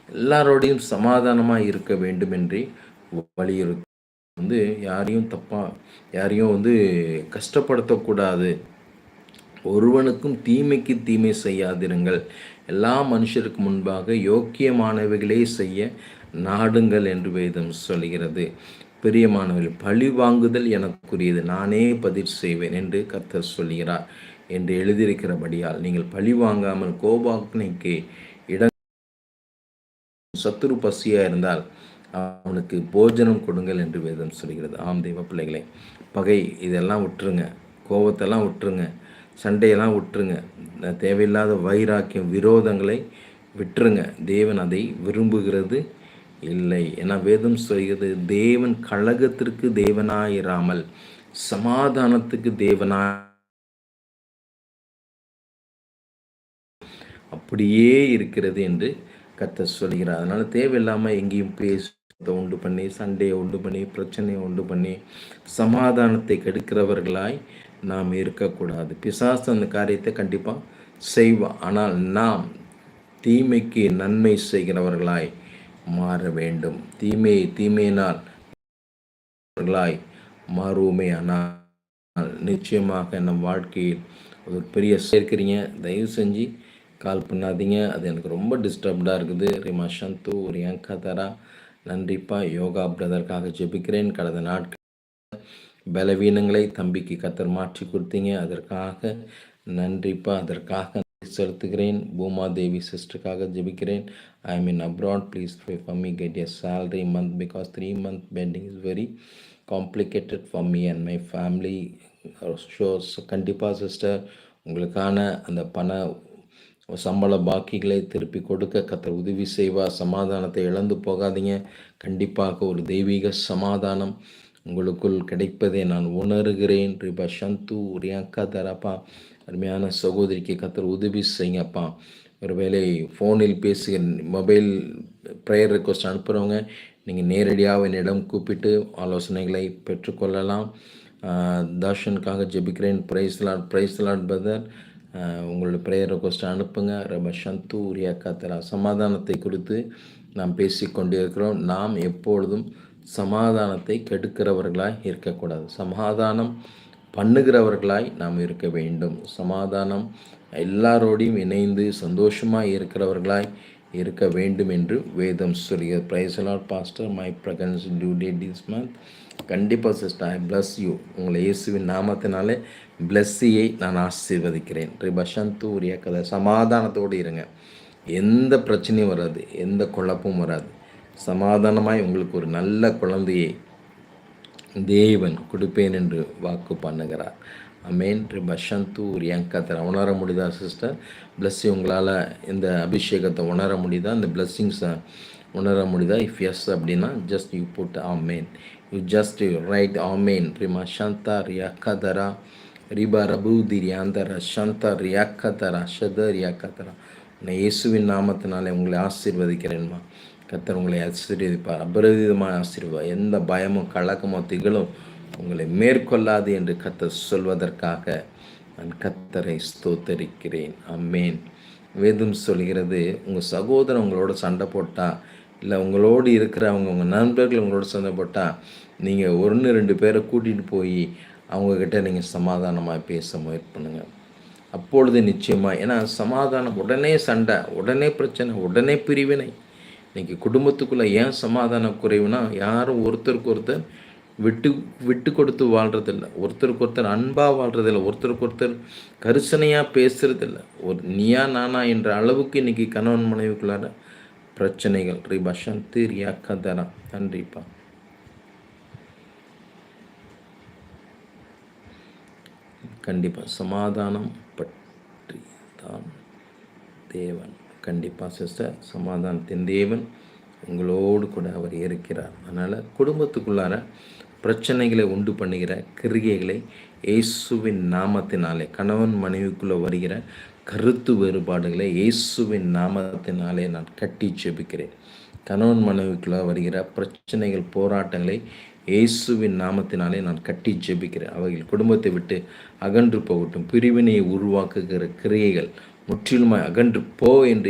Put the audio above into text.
எல்லாரோடையும் சமாதானமாக இருக்க வேண்டும் என்று வலியுறுத்தி யாரையும் கஷ்டப்படுத்தக்கூடாது. ஒருவனுக்கும் தீமைக்கு தீமை செய்யாதிருங்கள், எல்லா மனுஷருக்கு முன்பாக யோக்கியமானவைகளே செய்ய நாடுங்கள் என்று வேதம் சொல்கிறது. பிரியமானவர்கள், பழி வாங்குதல் எனக்குரியது, நானே பதில் செய்வேன் என்று கர்த்தர் சொல்கிறார் என்று எழுதியிருக்கிறபடியால் நீங்கள் பழி வாங்காமல் கோபாக்னைக்கு இடம் சத்துரு பசியாக இருந்தால் அவனுக்கு போஜனம் கொடுங்கள் என்று வேதம் சொல்கிறது. ஆம் தெய்வ பிள்ளைகளை, பகை இதெல்லாம் விட்டுருங்க, கோபத்தெல்லாம் விட்டுருங்க, சண்டையெல்லாம் விட்டுருங்க, தேவையில்லாத வைராக்கியம் விரோதங்களை விட்டுருங்க. தேவன் அதை விரும்புகிறது இல்லை. ஏன்னா வேதம் சொல்கிறது, தேவன் கழகத்திற்கு தேவனாயிராமல் சமாதானத்துக்கு தேவனாய் அப்படியே இருக்கிறது என்று கர்த்தர் சொல்கிறார். அதனால் தேவையில்லாமல் எங்கேயும் பேசுறதை உண்டு பண்ணி, சண்டையை உண்டு பண்ணி, பிரச்சனையை உண்டு பண்ணி, சமாதானத்தை கெடுக்கிறவர்களாய் நாம் இருக்கக்கூடாது. பிசாசு அந்த காரியத்தை கண்டிப்பாக செய்வான். ஆனால் நாம் தீமைக்கு நன்மை செய்கிறவர்களாய் மாற வேண்டும். தீமையினால் மாறுவோமே. ஆனால் நிச்சயமாக நம் வாழ்க்கையில் ஒரு பெரிய சேர்க்கிறீங்க. தயவு செஞ்சு கால் பண்ணாதீங்க, அது எனக்கு ரொம்ப டிஸ்டர்ப்டாக இருக்குது. ரிமா சந்து ரியாங்கா தரா, நன்றிப்பா. யோகா பிரதற்காக ஜெபிக்கிறேன். கடந்த நாட்கள் பலவீனங்களை தம்பிக்கு கர்த்தர் மாற்றி கொடுத்தீங்க, அதற்காக நன்றிப்பா. அதற்காக செலுத்துகிறேன். பூமா தேவி சிஸ்டருக்காக ஜெபிக்கிறேன். I am in abroad, please pray for me get a salary month because 3 month pending is very complicated for me and my family. Shows கண்டிப்பாக சிஸ்டர் உங்களுக்கான அந்த சம்பள பாக்கிகளை திருப்பி கொடுக்க கர்த்தர் உதவி செய்வார். சமாதானத்தை இழந்து போகாதீங்க. கண்டிப்பாக ஒரு தெய்வீக சமாதானம் உங்களுக்குள் கிடைப்பதை நான் உணர்கிறேன். ரிபா சந்து ரியாக்கா தரப்பா, அருமையான சகோதரிக்கு கர்த்தர் உதவி செய்யுங்கப்பா. ஒருவேளை ஃபோனில் பேசுகிற மொபைல் ப்ரேயர் ரெக்வஸ்ட் அனுப்புகிறவங்க நீங்கள் நேரடியாக என்னிடம் கூப்பிட்டு ஆலோசனைகளை பெற்றுக்கொள்ளலாம். தர்ஷனுக்காக ஜெபிக்கிறேன். பிரைஸ் லார்ட் பிரதர், உங்களோட ப்ரேயர் ரெக்வஸ்ட் அனுப்புங்க. ரப சந்து ரியாக்கா தரா. சமாதானத்தை குறித்து நாம் பேசிக்கொண்டிருக்கிறோம். நாம் எப்பொழுதும் சமாதானத்தை கெடுக்கிறவர்களாய் இருக்கக்கூடாது, சமாதானம் பண்ணுகிறவர்களாய் நாம் இருக்க வேண்டும். சமாதானம் எல்லாரோடையும் இணைந்து சந்தோஷமாக இருக்கிறவர்களாய் இருக்க வேண்டும் என்று வேதம் சொல்கிறது. Praise lord pastor, my pregnancy due date this month. கண்டிப்பாக சிஸ்டர், ஐ பிளஸ் யூ. உங்களை இயேசுவின் நாமத்தினாலே பிளஸ்ஸியை நான் ஆசீர்வதிக்கிறேன். ரிபஷந்து உரிய கதை. சமாதானத்தோடு இருங்க, எந்த பிரச்சனையும் வராது, எந்த குழப்பமும் வராது. சமாதானமாய் உங்களுக்கு ஒரு நல்ல குழந்தையை தேவன் கொடுப்பேன் என்று வாக்கு பண்ணுகிறார். அமேன். ரிபஷந்து ரியாங்கா தர. உணர முடியுதா சிஸ்டர்? பிளஸ்ஸிங் உங்களால் இந்த அபிஷேகத்தை உணர முடியுதா? இந்த பிளஸ்ஸிங்ஸை உணர முடியுதா? இஃப் எஸ் அப்படின்னா just you put amen. You just write amen. ரிமா சந்தா ரியாக்கா தரா ரிபா ரபூதி ரியாந்தர சந்தா ரியாக்கா தரா ஷத ரியாக்கா தரா. நான் இயேசுவின் நாமத்தினாலே உங்களை ஆசீர்வதிக்கிறேன்மா. கர்த்தர் உங்களை ஆசீர்வதிப்பார், அபரிதமாக ஆசீர்வார். எந்த பயமும் கலக்கமோ திகளும் உங்களை மேற்கொள்ளாது என்று கர்த்தர் சொல்வதற்காக நான் கர்த்தரை ஸ்தோத்தரிக்கிறேன். ஆமென். வேதம் சொல்கிறது, உங்கள் சகோதரன் உங்களோட சண்டை போட்டால், இல்லை உங்களோடு இருக்கிறவங்க உங்கள் நண்பர்கள் உங்களோட சண்டை போட்டால், நீங்கள் 1-2 பேரை கூட்டிகிட்டு போய் அவங்கக்கிட்ட நீங்கள் சமாதானமாக பேச முயற்சி பண்ணுங்கள். அப்பொழுது நிச்சயமாக, ஏன்னா சமாதானம் உடனே சண்டை, உடனே பிரச்சனை, உடனே பிரிவினை. இன்றைக்கி குடும்பத்துக்குள்ளே ஏன் சமாதான குறைவுனா, யாரும் ஒருத்தருக்கு ஒருத்தர் விட்டு கொடுத்து வாழ்கிறதில்ல, ஒருத்தருக்கு ஒருத்தர் அன்பாக வாழ்கிறதில்ல, ஒருத்தருக்கு ஒருத்தர் கரிசனையாக பேசுகிறதில்ல. ஒரு நீயா நானா என்ற அளவுக்கு இன்றைக்கி கணவன் மனைவிக்குள்ளார பிரச்சனைகள். ரிபா சந்தி ரியாக்கா தரா. நன்றிப்பா. கண்டிப்பாக சமாதானம் பற்றி தான் தேவன். கண்டிப்பாக சிஸ்டர், சமாதானத்தின் தேவன் உங்களோடு கூட அவர் இருக்கிறார். அதனால் குடும்பத்துக்குள்ளார பிரச்சனைகளை உண்டு பண்ணுகிற கிரிகைகளை இயேசுவின் நாமத்தினாலே, கணவன் மனைவிக்குள்ளே வருகிற கருத்து வேறுபாடுகளை இயேசுவின் நாமத்தினாலே நான் கட்டி ஜெபிக்கிறேன். கணவன் மனைவிக்குள்ளே வருகிற பிரச்சனைகள், போராட்டங்களை இயேசுவின் நாமத்தினாலே நான் கட்டி ஜெபிக்கிறேன். அவைகள் குடும்பத்தை விட்டு அகன்று போகட்டும். பிரிவினையை உருவாக்குகிற கிரியைகள் முற்றிலுமாய் அகன்று போ என்று